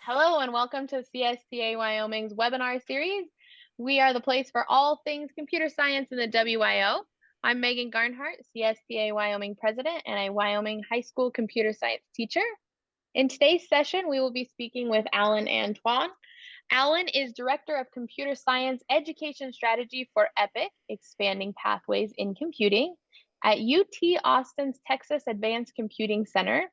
Hello and welcome to CSTA Wyoming's webinar series. We are the place for all things computer science in the WYO. I'm Megan Garnhart, CSTA Wyoming president and a Wyoming high school computer science teacher. In today's session, we will be speaking with Allen Antoine. Allen is Director of Computer Science Education Strategy for EPIC, Expanding Pathways in Computing, at UT Austin's Texas Advanced Computing Center.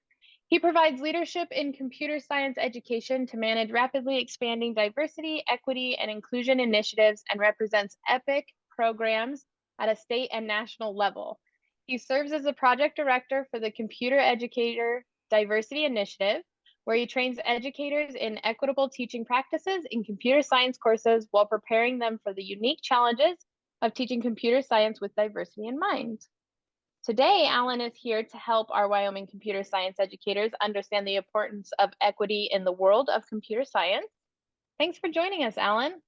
He provides leadership in computer science education to manage rapidly expanding diversity, equity, and inclusion initiatives and represents EPIC programs at a state and national level. He serves as a project director for the Computer Educator Diversity Initiative, where he trains educators in equitable teaching practices in computer science courses while preparing them for the unique challenges of teaching computer science with diversity in mind. Today, Allen is here to help our Wyoming computer science educators understand the importance of equity in the world of computer science. Thanks for joining us, Allen.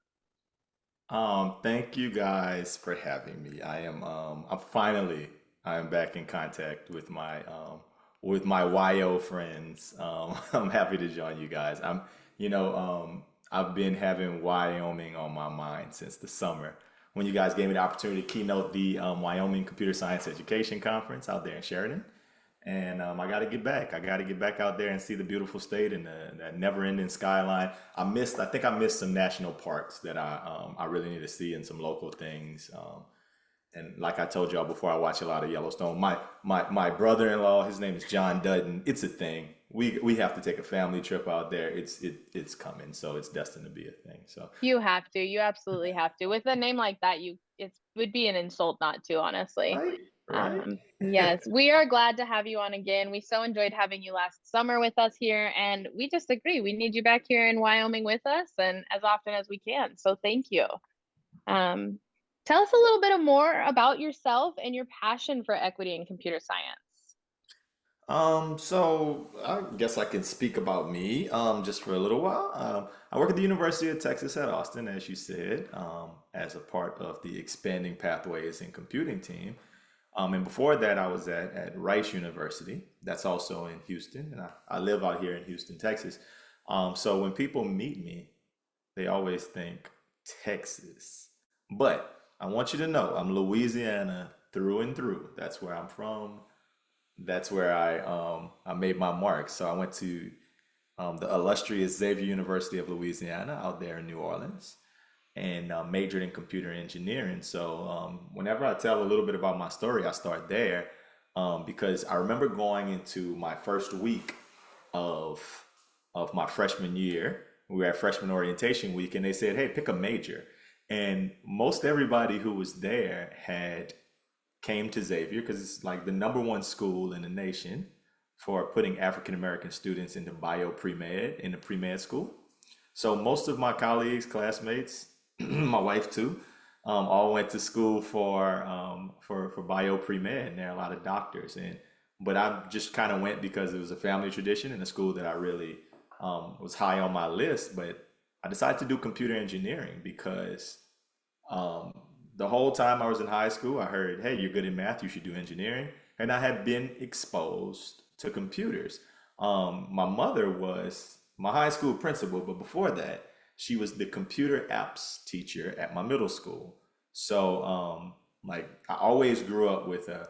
Thank you guys for having me. I'm back in contact with my YO friends. I'm happy to join you guys. I've been having Wyoming on my mind since the summer when you guys gave me the opportunity to keynote the Wyoming Computer Science Education Conference out there in Sheridan. And I got to get back. I got to get back out there and see the beautiful state and that never-ending skyline. I think I missed some national parks that I really need to see and some local things. And like I told y'all before, I watch a lot of Yellowstone. My brother-in-law, his name is John Dutton. It's a thing. We have to take a family trip out there. It's coming, so it's destined to be a thing. So You have to. You absolutely have to. With a name like that, it would be an insult not to, honestly. right, right. Yes, we are glad to have you on again. We so enjoyed having you last summer with us here, and we just agree. We need you back here in Wyoming with us and as often as we can. So thank you. Um, Tell us a little bit more about yourself and your passion for equity in computer science. So I guess I can speak about me, just for a little while. I work at the University of Texas at Austin, as you said, as a part of the Expanding Pathways in Computing team. And before that, I was at Rice University. That's also in Houston, and I live out here in Houston, Texas. So when people meet me, they always think Texas. But I want you to know I'm Louisiana through and through. That's where I'm from. That's where I made my mark. So I went to the illustrious Xavier University of Louisiana out there in New Orleans and majored in computer engineering. So whenever I tell a little bit about my story, I start there because I remember going into my first week of my freshman year. We were at freshman orientation week, and they said, "Hey, pick a major." And most everybody who was there had came to Xavier because it's like the number one school in the nation for putting African American students into bio pre-med in the pre-med school. So most of my colleagues, classmates, my wife too, all went to school for bio pre-med, and there are a lot of doctors. And but I just kind of went because it was a family tradition in a school that I really was high on my list. But I decided to do computer engineering because um, the whole time I was in high school, I heard, "Hey, you're good in math. You should do engineering." And I had been exposed to computers. My mother was my high school principal, but before that, she was the computer apps teacher at my middle school. So, like, I always grew up with a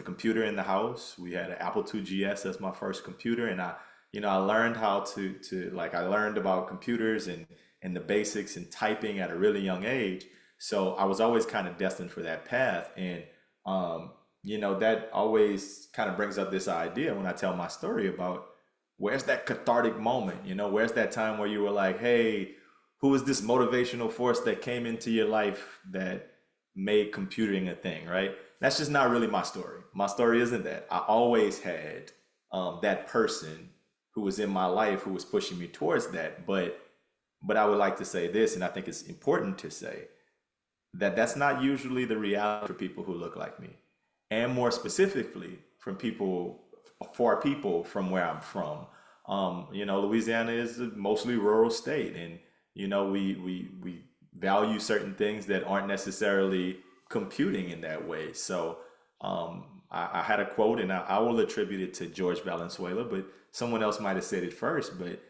computer in the house. We had an Apple II GS as my first computer, and I learned how to like I learned about computers and the basics and typing at a really young age. So I was always kind of destined for that path. And, that always kind of brings up this idea when I tell my story about where's that cathartic moment? Where's that time where you were like, "Hey, who is this motivational force that came into your life that made computing a thing," right? That's just not really my story. My story isn't that. I always had that person who was in my life who was pushing me towards that. But I would like to say this, and I think it's important to say that that's not usually the reality for people who look like me, and more specifically for people from where I'm from. Louisiana is a mostly rural state, and we value certain things that aren't necessarily computing in that way. So I had a quote, and I will attribute it to George Valenzuela, but someone else might have said it first. But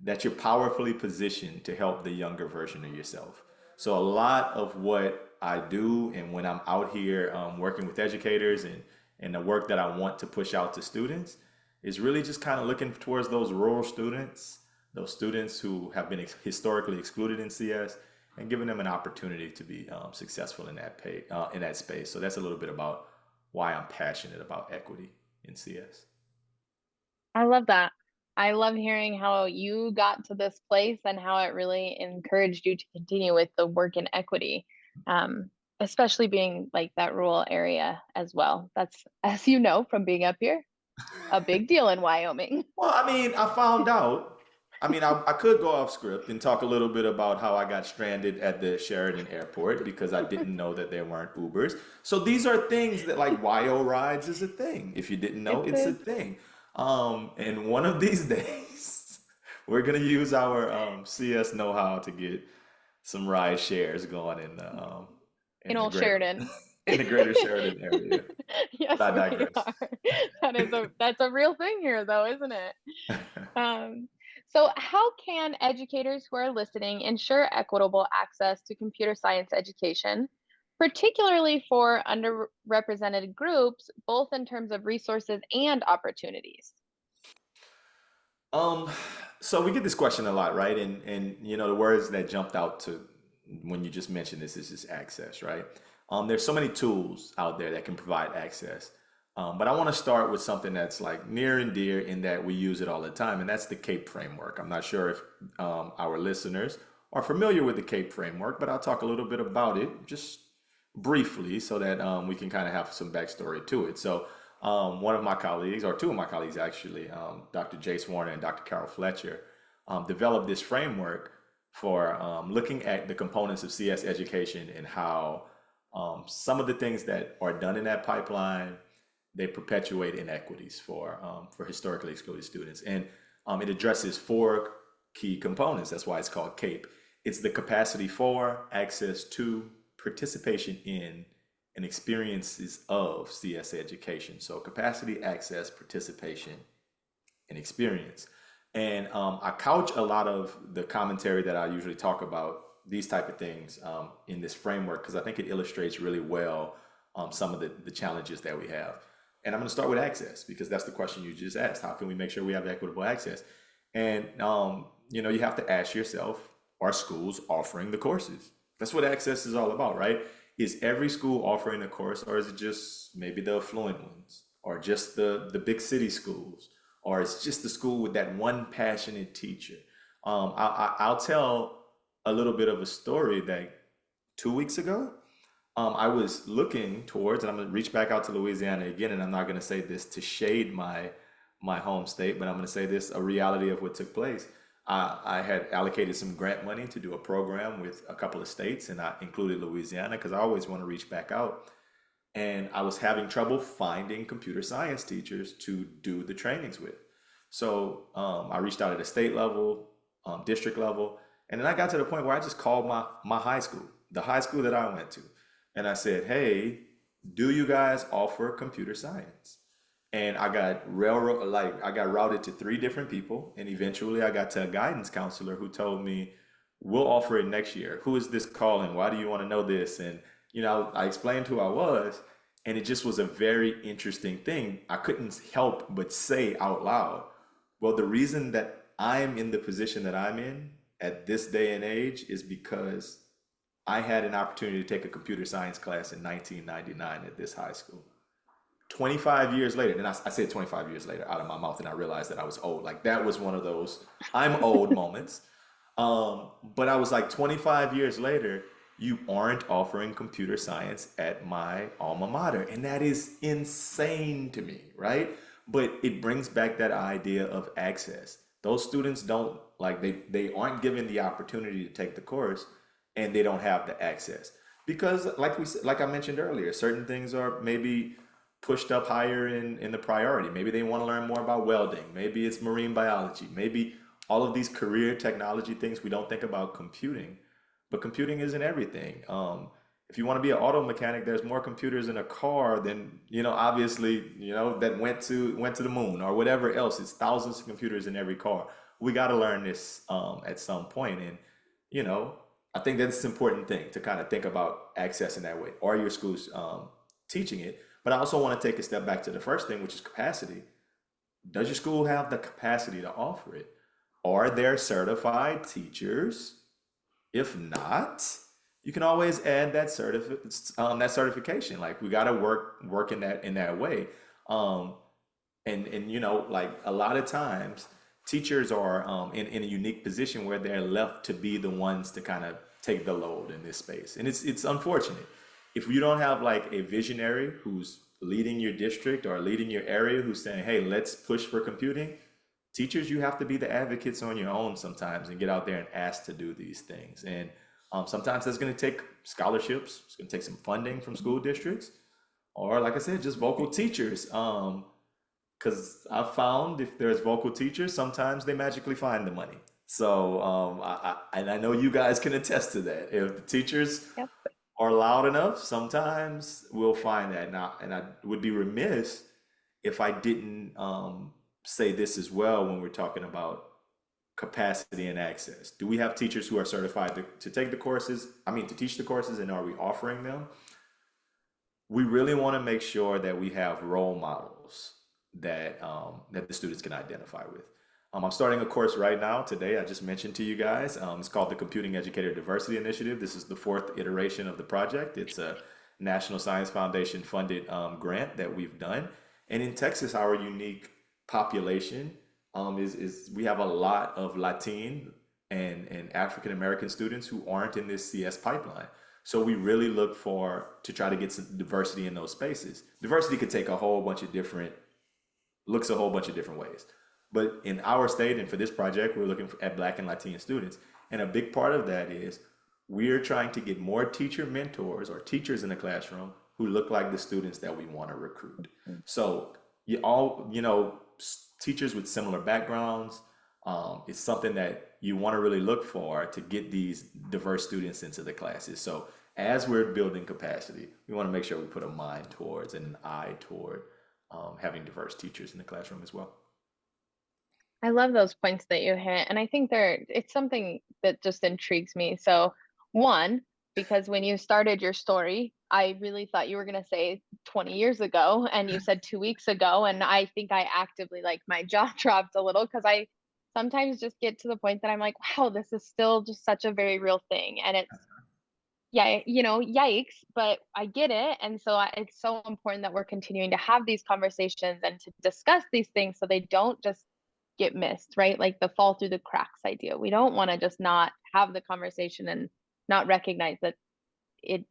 that you're powerfully positioned to help the younger version of yourself. So a lot of what I do and when I'm out here working with educators and the work that I want to push out to students is really just kind of looking towards those rural students, those students who have been historically excluded in CS, and giving them an opportunity to be successful in that space. So that's a little bit about why I'm passionate about equity in CS. I love that. I love hearing how you got to this place and how it really encouraged you to continue with the work in equity, um, especially being like that rural area as well. That's, as you know from being up here, a big deal in Wyoming. Well, I mean, I found out. I mean, I could go off script and talk a little bit about how I got stranded at the Sheridan Airport because I didn't know that there weren't Ubers. So these are things that, like, YO rides is a thing. If you didn't know, It it's a is. thing. And one of these days, we're gonna use our CS know-how to get some ride shares going In in the old greater Sheridan. in the greater Sheridan area. Yes, But I we digress. are. That's a real thing here though, isn't it? Um, so how can educators who are listening ensure equitable access to computer science education, particularly for underrepresented groups, both in terms of resources and opportunities? Um, so we get this question a lot, right? And you know, the words that jumped out to when you just mentioned this is just access, right? There's so many tools out there that can provide access. But I want to start with something that's like near and dear in that we use it all the time, and that's the CAPE framework. I'm not sure if our listeners are familiar with the CAPE framework, but I'll talk a little bit about it just briefly so that we can kind of have some backstory to it. So, one of my colleagues, or two of my colleagues actually, Dr. Jace Warner and Dr. Carol Fletcher, developed this framework for looking at the components of CS education and how some of the things that are done in that pipeline they perpetuate inequities for historically excluded students, and it addresses four key components. That's why it's called CAPE. It's the capacity for, access to, participation in, and experiences of CS education. So capacity, access, participation, and experience. And I couch a lot of the commentary that I usually talk about these type of things in this framework because I think it illustrates really well some of the challenges that we have. And I'm going to start with access because that's the question you just asked. How can we make sure we have equitable access? And you know, you have to ask yourself, are schools offering the courses? That's what access is all about, right? Is every school offering a course, or is it just maybe the affluent ones, or just the big city schools, or it's just the school with that one passionate teacher? I'll tell a little bit of a story that 2 weeks ago, I was looking towards, and I'm gonna reach back out to Louisiana again, and I'm not gonna say this to shade my home state, but I'm gonna say this a reality of what took place. I had allocated some grant money to do a program with a couple of states, and I included Louisiana because I always want to reach back out. And I was having trouble finding computer science teachers to do the trainings with. So I reached out at a state level, district level, and then I got to the point where I just called my high school, the high school that I went to, and I said, "Hey, do you guys offer computer science?" And I got routed to three different people, and eventually I got to a guidance counselor who told me, "We'll offer it next year. Who is this calling? Why do you want to know this?" And you know, I explained who I was, and it just was a very interesting thing. I couldn't help but say out loud, well, the reason that I'm in the position that I'm in at this day and age is because I had an opportunity to take a computer science class in 1999 at this high school. 25 years later, and I said 25 years later out of my mouth, and I realized that I was old. Like that was one of those I'm old moments. But I was like, 25 years later, you aren't offering computer science at my alma mater. And that is insane to me, right? But it brings back that idea of access. Those students don't like they aren't given the opportunity to take the course and they don't have the access. Because like I mentioned earlier, certain things are maybe pushed up higher in the priority. Maybe they want to learn more about welding. Maybe it's marine biology. Maybe all of these career technology things we don't think about computing, but computing isn't everything. If you want to be an auto mechanic, there's more computers in a car than you know. Obviously, you know that went to the moon or whatever else. It's thousands of computers in every car. we got to learn this at some point. And, you know, I think that's an important thing to kind of think about access in that way. Are your schools teaching it? But I also want to take a step back to the first thing, which is capacity. Does your school have the capacity to offer it? Are there certified teachers? If not, you can always add that certification. Like we got to work in that way. Um, and you know, like a lot of times, teachers are in a unique position where they're left to be the ones to kind of take the load in this space, and it's unfortunate if you don't have like a visionary who's leading your district or leading your area who's saying, "Hey, let's push for computing." Teachers, you have to be the advocates on your own sometimes and get out there and ask to do these things. And sometimes that's going to take scholarships. It's going to take some funding from school districts, or like I said, just vocal teachers. Because I've found if there's vocal teachers, sometimes they magically find the money. So and I know you guys can attest to that. If the teachers Yep. are loud enough, sometimes we'll find that. Now, and I would be remiss if I didn't say this as well when we're talking about capacity and access. Do we have teachers who are certified to take the courses? I mean, to teach the courses, and are we offering them? We really want to make sure that we have role models that the students can identify with. I'm starting a course right now today. I just mentioned to you guys. It's called the Computing Educator Diversity Initiative. This is the fourth iteration of the project. It's a National Science Foundation funded grant that we've done. And in Texas, our unique population is we have a lot of Latin and African American students who aren't in this CS pipeline. So we really look for to try to get some diversity in those spaces. Diversity could take a whole bunch of different looks a whole bunch of different ways. But in our state and for this project, we're looking at Black and Latino students. And a big part of that is we're trying to get more teacher mentors or teachers in the classroom who look like the students that we want to recruit. So you all, you know, teachers with similar backgrounds, it's something that you want to really look for to get these diverse students into the classes. So as we're building capacity, we want to make sure we put a mind towards and an eye toward having diverse teachers in the classroom as well. I love those points that you hit. And I think it's something that just intrigues me. So, one, because when you started your story, I really thought you were going to say 20 years ago, and you said 2 weeks ago. And I think I actively, like, my jaw dropped a little because I sometimes just get to the point that I'm like, wow, this is still just such a very real thing. And it's, yeah, yikes, but I get it. And so it's so important that we're continuing to have these conversations and to discuss these things so they don't just get missed, right? Like the fall through the cracks idea. We don't want to just not have the conversation and not recognize that it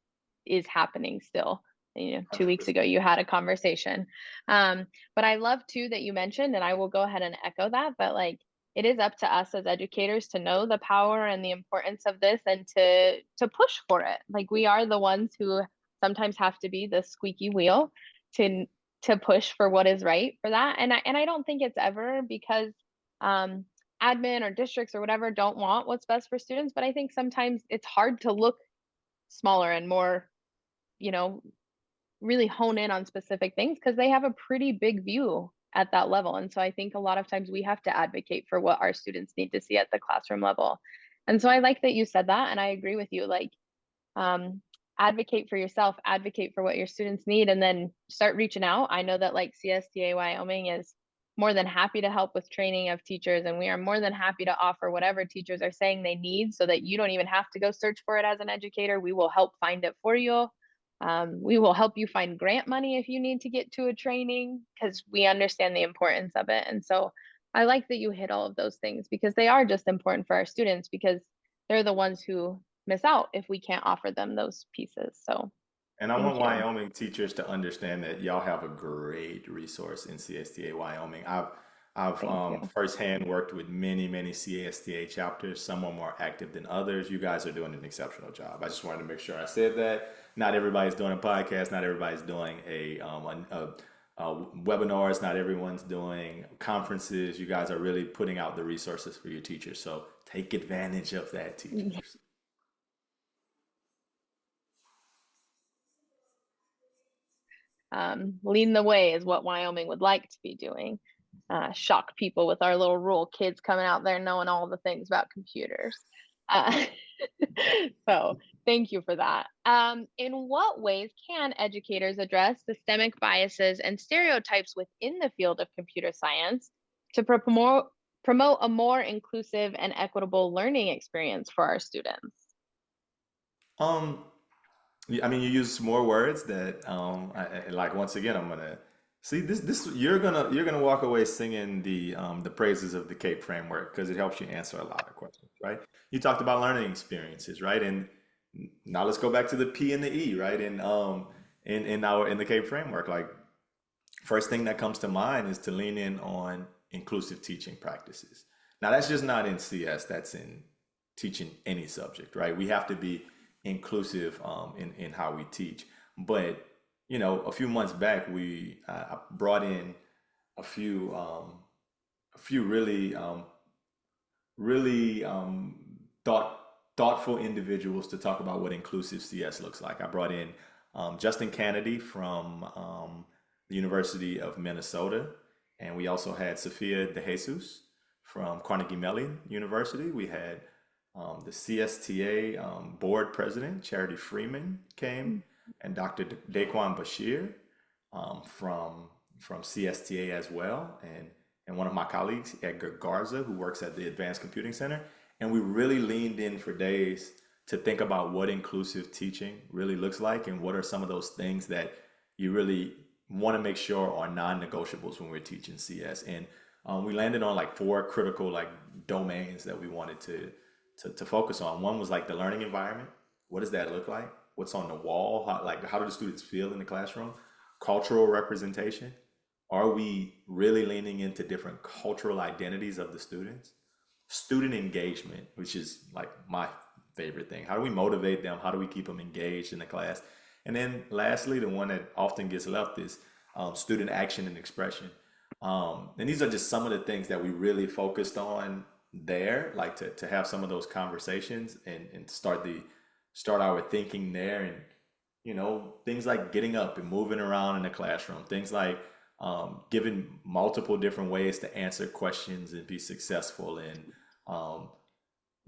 is happening still. 2 weeks ago 100%. you had a conversation. But I love too that you mentioned, and I will go ahead and echo that, but like it is up to us as educators to know the power and the importance of this and to push for it. Like we are the ones who sometimes have to be the squeaky wheel to to push for what is right for that. And I don't think it's ever because um admin or districts or whatever don't want what's best for students, but I think sometimes it's hard to look smaller and more, you know, really hone in on specific things because they have a pretty big view at that level. And so I think a lot of times we have to advocate for what our students need to see at the classroom level. And so I like that you said that, and I agree with you. Like, um, advocate for yourself, advocate for what your students need, and then start reaching out. I know that like CSTA Wyoming is more than happy to help with training of teachers, and we are more than happy to offer whatever teachers are saying they need so that you don't even have to go search for it as an educator. We will help find it for you. We will help you find grant money if you need to get to a training because we understand the importance of it. And so I like that you hit all of those things because they are just important for our students because they're the ones who miss out if we can't offer them those pieces. So And I want thank you. Wyoming teachers to understand that y'all have a great resource in CSTA Wyoming. I've Thank you. firsthand worked with many CSTA chapters. Some are more active than others. You guys are doing an exceptional job. I just wanted to make sure I said that. Not everybody's doing a podcast. Not everybody's doing webinars. Not everyone's doing conferences. You guys are really putting out the resources for your teachers. So take advantage of that, teachers. Leading the way is what Wyoming would like to be doing. shock people with our little rural kids coming out there knowing all the things about computers. Uh, so thank you for that. In what ways can educators address systemic biases and stereotypes within the field of computer science to promote a more inclusive and equitable learning experience for our students? Um, I mean, you use more words that, like once again, I'm gonna see this. You're gonna walk away singing the praises of the CAPE framework because it helps you answer a lot of questions, right? You talked about learning experiences, right? And now let's go back to the P and the E, right? And in the CAPE framework, like first thing that comes to mind is to lean in on inclusive teaching practices. Now, that's just not in CS, that's in teaching any subject, right? We have to be inclusive in how we teach. But, a few months back, I brought in a few really thoughtful individuals to talk about what inclusive CS looks like. I brought in Justin Kennedy from the University of Minnesota, and we also had Sophia De Jesus from Carnegie Mellon University. We had the CSTA board president, Charity Freeman, came, Mm. and Dr. Daquan Bashir from CSTA as well, and one of my colleagues, Edgar Garza, who works at the Advanced Computing Center. And we really leaned in for days to think about what inclusive teaching really looks like and what are some of those things that you really want to make sure are non-negotiables when we're teaching CS. And we landed on like four critical like domains that we wanted to focus on. One was like the learning environment. What does that look like? What's on the wall? How do the students feel in the classroom? Cultural representation. Are we really leaning into different cultural identities of the students? Student engagement, which is like my favorite thing. How do we motivate them? How do we keep them engaged in the class? And then lastly, the one that often gets left is student action and expression. And these are just some of the things that we really focused on there, like to have some of those conversations and start our thinking there. And things like getting up and moving around in the classroom, things like giving multiple different ways to answer questions and be successful, and um,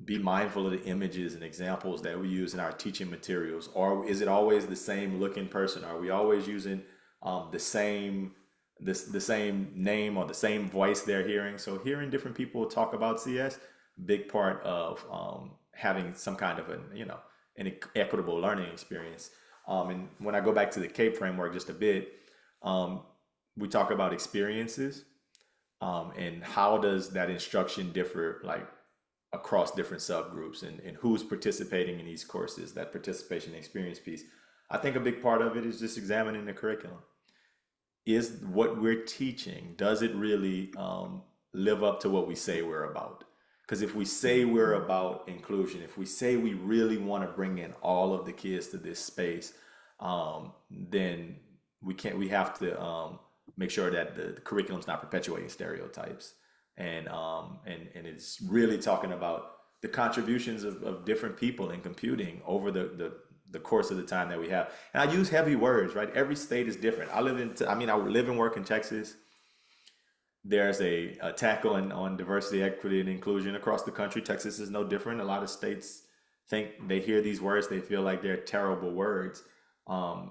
be mindful of the images and examples that we use in our teaching materials. Or is it always the same looking person? Are we always using the same name or the same voice they're hearing? So hearing different people talk about CS, big part of having some kind of an equitable learning experience. And when I go back to the CAPE framework just a bit, um, we talk about experiences, and how does that instruction differ like across different subgroups, and who's participating in these courses, that participation experience piece. I think a big part of it is just examining the curriculum. Is what we're teaching, does it really live up to what we say we're about? Because if we say we're about inclusion, if we say we really want to bring in all of the kids to this space, then we have to make sure that the curriculum's not perpetuating stereotypes, and it's really talking about the contributions of different people in computing over the course of the time that we have. And I use heavy words, right? Every state is different. I live and work in Texas. There's a tackle on diversity, equity, and inclusion across the country. Texas is no different. A lot of states think they hear these words, they feel like they're terrible words.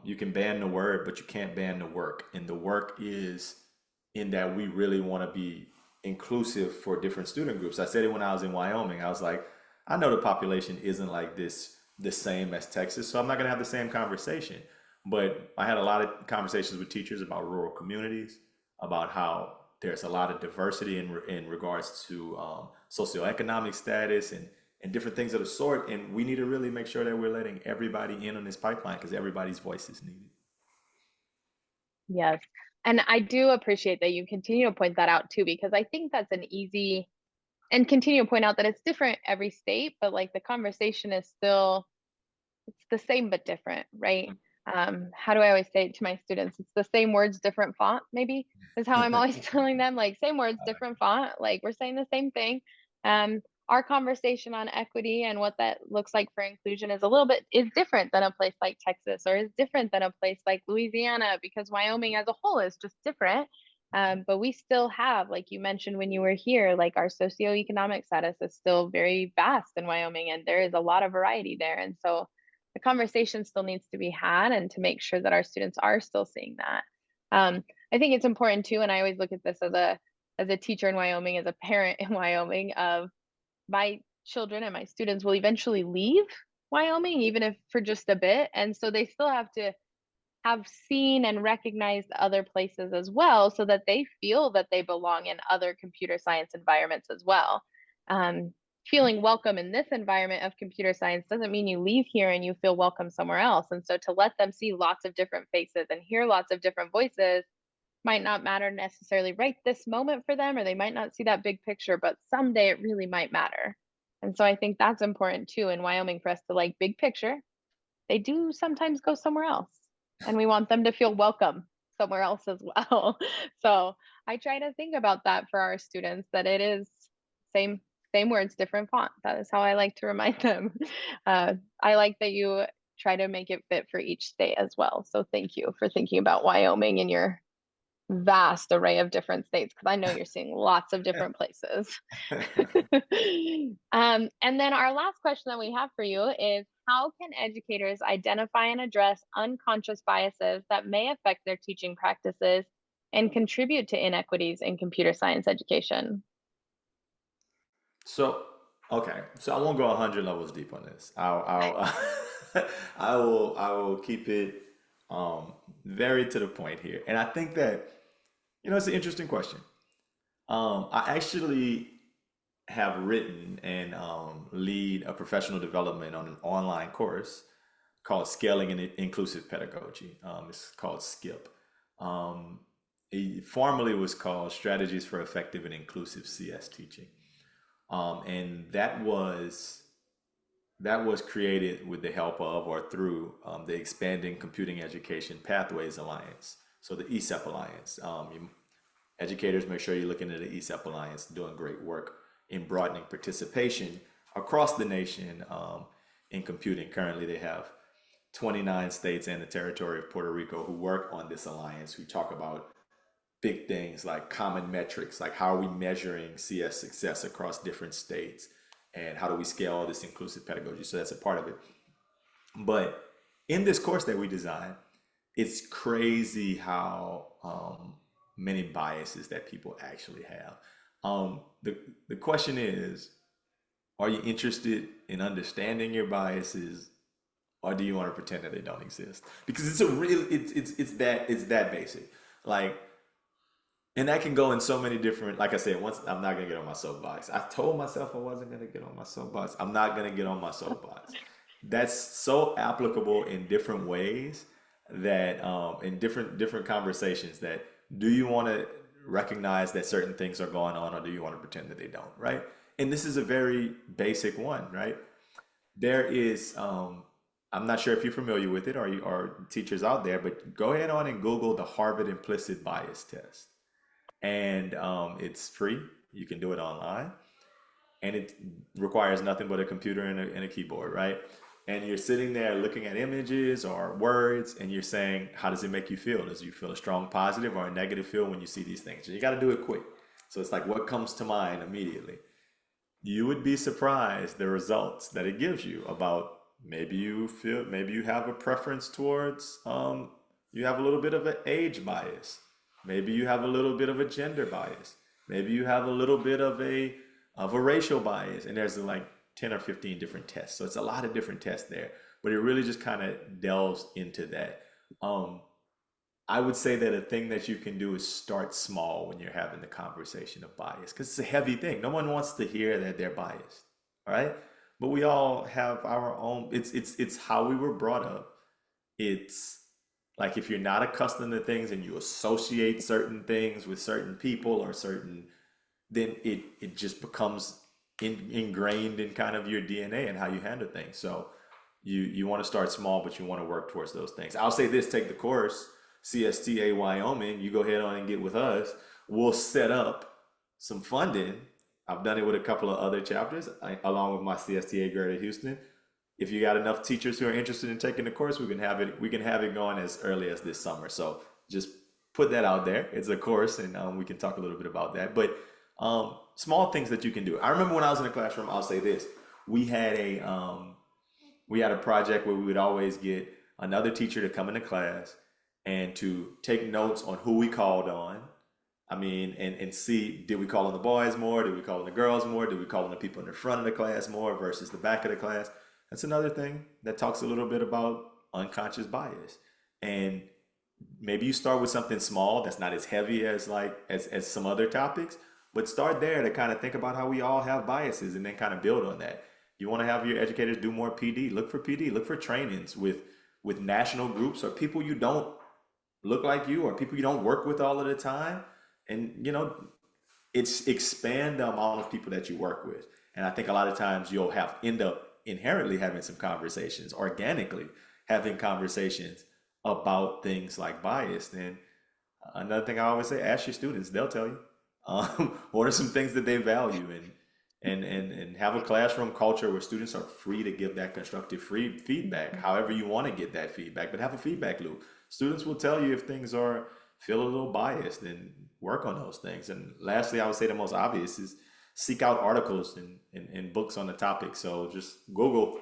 You can ban the word, but you can't ban the work. And the work is in that we really want to be inclusive for different student groups. I said it when I was in Wyoming. I was like, I know the population isn't like this the same as Texas, so I'm not going to have the same conversation. But I had a lot of conversations with teachers about rural communities, about how there's a lot of diversity in regards to socioeconomic status and different things of the sort. And we need to really make sure that we're letting everybody in on this pipeline because everybody's voice is needed. Yes. And I do appreciate that you continue to point that out too, because I think that's an easy and continue to point out that it's different every state, but like the conversation is still it's the same but different, right? How do I always say it to my students? It's the same words, different font, maybe is how I'm always telling them, like same words, different font, like we're saying the same thing. Our conversation on equity and what that looks like for inclusion is a little bit is different than a place like Texas, or is different than a place like Louisiana, because Wyoming as a whole is just different. But we still have, like you mentioned when you were here, like our socioeconomic status is still very vast in Wyoming, and there is a lot of variety there. And so the conversation still needs to be had, and to make sure that our students are still seeing that. I think it's important too, and I always look at this as a teacher in Wyoming, as a parent in Wyoming, of my children and my students will eventually leave Wyoming, even if for just a bit. And so they still have seen and recognized other places as well, so that they feel that they belong in other computer science environments as well. Um, Feeling welcome in this environment of computer science doesn't mean you leave here and you feel welcome somewhere else. And so to let them see lots of different faces and hear lots of different voices might not matter necessarily right this moment for them, or they might not see that big picture, but someday it really might matter. And so I think that's important too in Wyoming, for us to like big picture. They do sometimes go somewhere else, and we want them to feel welcome somewhere else as well. So I try to think about that for our students, that it is same same words, different font. That is how I like to remind them. I like that you try to make it fit for each state as well. So thank you for thinking about Wyoming and your vast array of different states, because I know you're seeing lots of different places. And then our last question that we have for you is, how can educators identify and address unconscious biases that may affect their teaching practices and contribute to inequities in computer science education? So, okay, so I won't go 100 levels deep on this. Okay. I will keep it very to the point here. And I think that, it's an interesting question. I actually have written and lead a professional development on an online course called Scaling and Inclusive Pedagogy. It's called SKIP. It formerly was called Strategies for Effective and Inclusive CS Teaching. And that was created with the help of or through the Expanding Computing Education Pathways Alliance. So the ESEP Alliance. Educators, make sure you're looking at the ESEP Alliance, doing great work in broadening participation across the nation in computing. Currently, they have 29 states and the territory of Puerto Rico who work on this alliance, who talk about big things like common metrics, like how are we measuring CS success across different states, and how do we scale this inclusive pedagogy. So that's a part of it. But in this course that we designed, it's crazy how many biases that people actually have. The question is, are you interested in understanding your biases, or do you want to pretend that they don't exist? Because it's that basic. Like, and that can go in so many different, like I said, once I'm not gonna get on my soapbox. I told myself I wasn't gonna get on my soapbox. I'm not gonna get on my soapbox. That's so applicable in different ways, that in different conversations, that do you want to recognize that certain things are going on, or do you want to pretend that they don't, right? And this is a very basic one, right? There is I'm not sure if you're familiar with it, or you or teachers out there, but go ahead on and Google the Harvard Implicit Bias Test. And it's free. You can do it online, and it requires nothing but a computer and a keyboard, right? And you're sitting there looking at images or words, and you're saying, how does it make you feel? Does you feel a strong positive or a negative feel when you see these things? And you got to do it quick. So it's like, what comes to mind immediately? You would be surprised the results that it gives you about, maybe you have a preference towards, you have a little bit of an age bias. Maybe you have a little bit of a gender bias. Maybe you have a little bit of a racial bias. And there's like 10 or 15 different tests. So it's a lot of different tests there, but it really just kind of delves into that. Um, I would say that a thing that you can do is start small when you're having the conversation of bias, because it's a heavy thing. No one wants to hear that they're biased, all right? But we all have our own. It's how we were brought up. It's like, if you're not accustomed to things and you associate certain things with certain people or certain, then it just becomes ingrained in kind of your DNA and how you handle things. So you want to start small, but you want to work towards those things. I'll say this: take the course, CSTA Wyoming. You go ahead on and get with us. We'll set up some funding. I've done it with a couple of other chapters, along with my CSTA Greater Houston. If you got enough teachers who are interested in taking the course, we can have it. We can have it going as early as this summer. So just put that out there. It's a course, and we can talk a little bit about that. But small things that you can do. I remember when I was in the classroom, I'll say this: we had a project where we would always get another teacher to come into class and to take notes on who we called on. I mean, and see, did we call on the boys more? Did we call on the girls more? Did we call on the people in the front of the class more versus the back of the class? That's another thing that talks a little bit about unconscious bias. And maybe you start with something small that's not as heavy as as some other topics, but start there to kind of think about how we all have biases and then kind of build on that. You want to have your educators do more PD, look for PD, look for trainings with national groups or people you don't look like you or people you don't work with all of the time. And it's expand the amount of people that you work with. And I think a lot of times you'll have end up inherently having some conversations, organically having conversations about things like bias. And another thing I always say, ask your students, they'll tell you. What are some things that they value and have a classroom culture where students are free to give that constructive free feedback, however you want to get that feedback, but have a feedback loop. Students will tell you if things are feel a little biased and work on those things. And lastly, I would say the most obvious is seek out articles and books on the topic. So just Google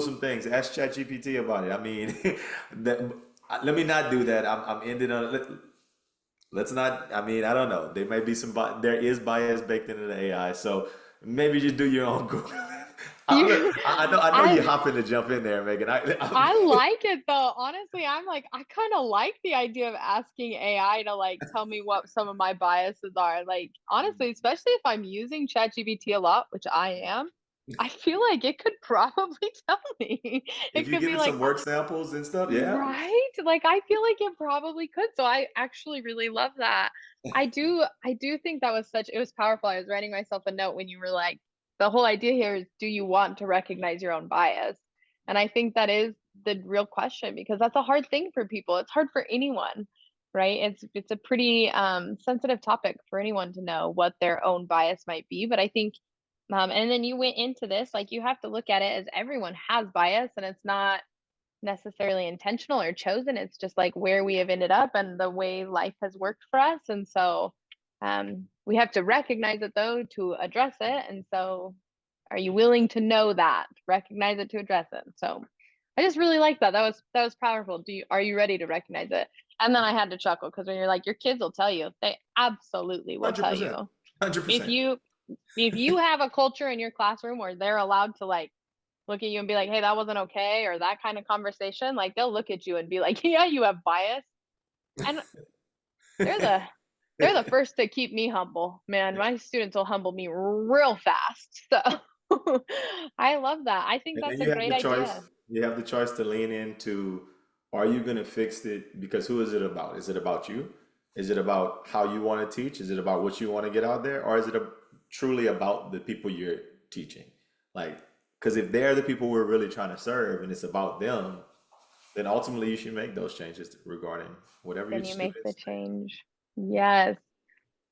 some things. Ask ChatGPT about it. I mean, that, let me not do that. I'm ending on. Let's not. I mean, I don't know. There may be there is bias baked into the AI. So maybe just do your own Google. You, I know I you're hopping to jump in there, Megan. I like it though. Honestly, I'm like, I kind of like the idea of asking AI to like tell me what some of my biases are. Like, honestly, especially if I'm using ChatGPT a lot, which I am, I feel like it could probably tell me. If It you could give be it like, some work samples and stuff, yeah. right? Like I feel like it probably could. So I actually really love that. I do think that was such it was powerful. I was writing myself a note when you were like, the whole idea here is do you want to recognize your own bias? And I think that is the real question because that's a hard thing for people. It's hard for anyone, right? It's a pretty sensitive topic for anyone to know what their own bias might be. But I think and then you went into this like you have to look at it as everyone has bias and it's not necessarily intentional or chosen. It's just like where we have ended up and the way life has worked for us. And so we have to recognize it though to address it. And so are you willing to know that, recognize it to address it? So I just really like that. That was powerful. Are you ready to recognize it? And then I had to chuckle because when you're like, your kids will tell you, they absolutely will tell 100%. you. If 100%. you if you have a culture in your classroom where they're allowed to like look at you and be like, "Hey, that wasn't okay," or that kind of conversation, like they'll look at you and be like, "Yeah, you have bias." And they're the they're the first to keep me humble. Man, my students will humble me real fast. So I love that. I think And that's then a you have great the choice. idea. You have the choice to lean into, are you going to fix it? Because who is it about? Is it about you? Is it about how you want to teach? Is it about what you want to get out there? Or is it truly about the people you're teaching? Like, because if they're the people we're really trying to serve and it's about them, then ultimately you should make those changes regarding whatever your Then you make the students. change. Yes.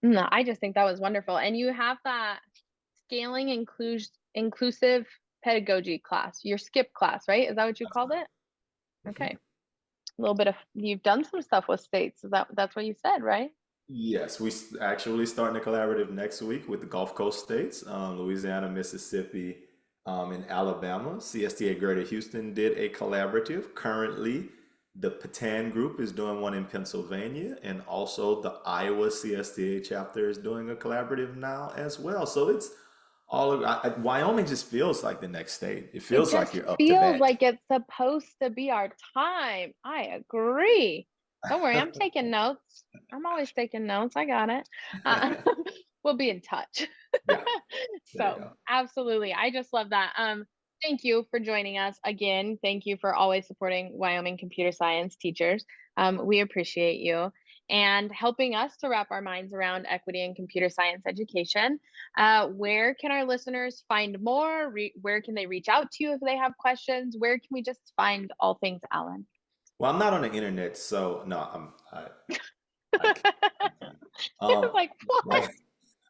No, I just think that was wonderful. And you have that scaling inclusive pedagogy class, your skip class, right? Is that what you That's called right. it? Okay. A little bit of you've done some stuff with states. That's what you said, right? Yes, actually starting a collaborative next week with the Gulf Coast states, Louisiana, Mississippi, and Alabama. CSTA Greater Houston did a collaborative. Currently, the Patan group is doing one in Pennsylvania, and also the Iowa CSTA chapter is doing a collaborative now as well. So it's Wyoming just feels like the next state. It It feels like just you're up to feels bat. like it's supposed to be our time. I agree. Don't worry, I'm taking notes. I'm always taking notes. I got it. Uh, we'll be in touch. Yeah, there you So, go. absolutely. I just love that. Thank you for joining us again. Thank you for always supporting Wyoming computer science teachers. We appreciate you and helping us to wrap our minds around equity in computer science education. Where can our listeners find more? Where can they reach out to you if they have questions? Where can we just find all things Alan? Well, I'm not on the internet, so no, I can't. I can't. It's Um, like, what? like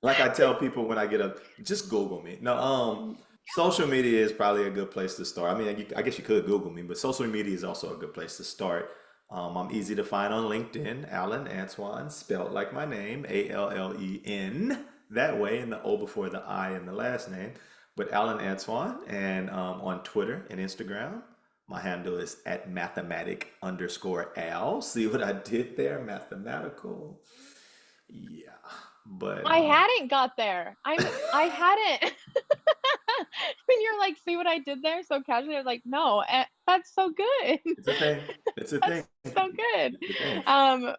like I tell people when I get up, just Google me. No, social media is probably a good place to start. I mean, I guess you could Google me, but social media is also a good place to start. I'm easy to find on LinkedIn, Allen Antoine, spelled like my name, Allen, that way, and the O before the I in the last name. But Allen Antoine, and on Twitter and Instagram, my handle is at mathematic underscore Al. See what I did there? Mathematical. Yeah. But I hadn't got there. I hadn't. When you're like, see what I did there so casually, I was like, no, that's so good. it's a thing. It's a thing. That's so good. It's a thing. Um, I'm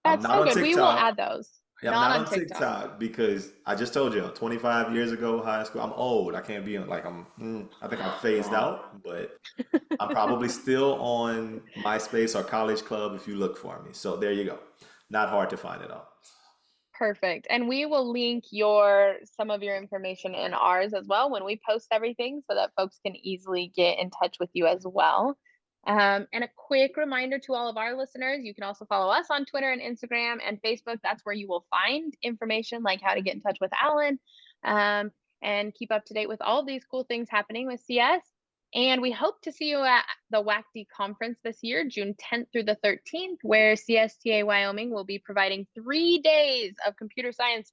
that's not so on good. We will TikTok. add those. I'm Not not on on TikTok. TikTok because I just told you, 25 years ago, high school. I'm old. I can't be on like I think I'm phased out, but I'm probably still on MySpace or College Club if you look for me. So there you go. Not hard to find at all. Perfect. And we will link some of your information in ours as well when we post everything so that folks can easily get in touch with you as well. And a quick reminder to all of our listeners, you can also follow us on Twitter and Instagram and Facebook. That's where you will find information like how to get in touch with Alan, um, and keep up to date with all of these cool things happening with CS. And we hope to see you at the WACD conference this year, June 10th through the 13th, where CSTA Wyoming will be providing 3 days of computer science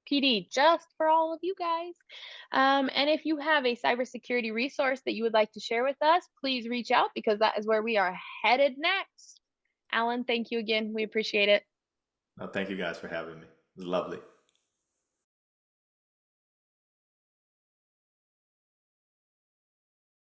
PD just for all of you guys. And if you have a cybersecurity resource that you would like to share with us, please reach out because that is where we are headed next. Alan, thank you again. We appreciate it. No, thank you guys for having me. It was lovely.